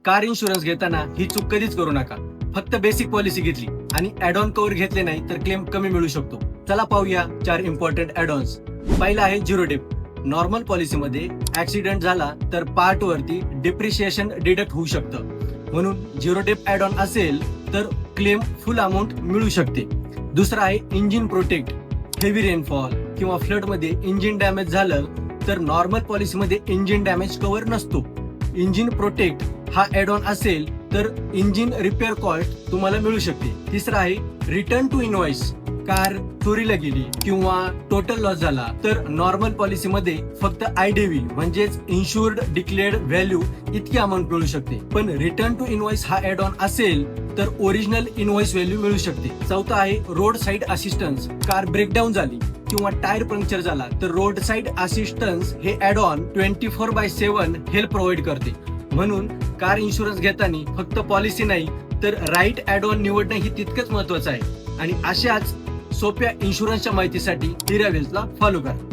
Car insurance घेताना ही चूक कधीच करू नका. फक्त बेसिक पॉलिसी घेतली आणि ऍड ऑन कव्हर घेतले नाही तर क्लेम कमी मिळू शकतो. चला पाहूया 4 इम्पॉर्टंट ऍड ऑन्स. पहिला आहे झिरो डेप. नॉर्मल पॉलिसीमध्ये ऍक्सिडेंट झाला तर पार्ट वरती डिप्रिशिएशन डिडक्ट होऊ शकतं, म्हणून झिरो डेप ऍड ऑन असेल तर क्लेम फुल अमाऊंट मिळू शकते. दुसरा आहे इंजिन प्रोटेक्ट. हेवी रेनफॉल किंवा फ्लड मध्ये इंजिन डॅमेज झालं तर नॉर्मल पॉलिसीमध्ये इंजिन डॅमेज कव्हर नसतो. इंजिन प्रोटेक्ट हा ऍड ऑन असेल तर इंजिन रिपेअर कॉस्ट तुम्हाला मिळू शकते. तिसरा आहे रिटर्न टू इनवॉइस. कार चोरीला गेली किंवा टोटल लॉस झाला तर नॉर्मल पॉलिसीमध्ये फक्त IDV म्हणजेच इन्शुर्ड डिक्लेअर्ड व्हॅल्यू इतकी अमाऊंट मिळू शकते. पण रिटर्न टू इनवॉइस हा ऍड ऑन असेल तर ओरिजिनल इनवॉइस व्हॅल्यू मिळू शकते. चौथा आहे road side assistance. Car breakdown झाली किंवा टायर पंक्चर झाला तर रोड साईड असिस्टन्स हे ऍड ऑन 24/7 हेल्प प्रोव्हाइड करते. म्हणून कार इन्शुरन्स घेताना फक्त पॉलिसी नाही तर राईट ऍड ऑन निवडणं ही तितकंच महत्वाचं आहे. आणि अशाच सोप्या इन्शुरन्सच्या माहितीसाठी हिरावेल्सला फॉलो करा.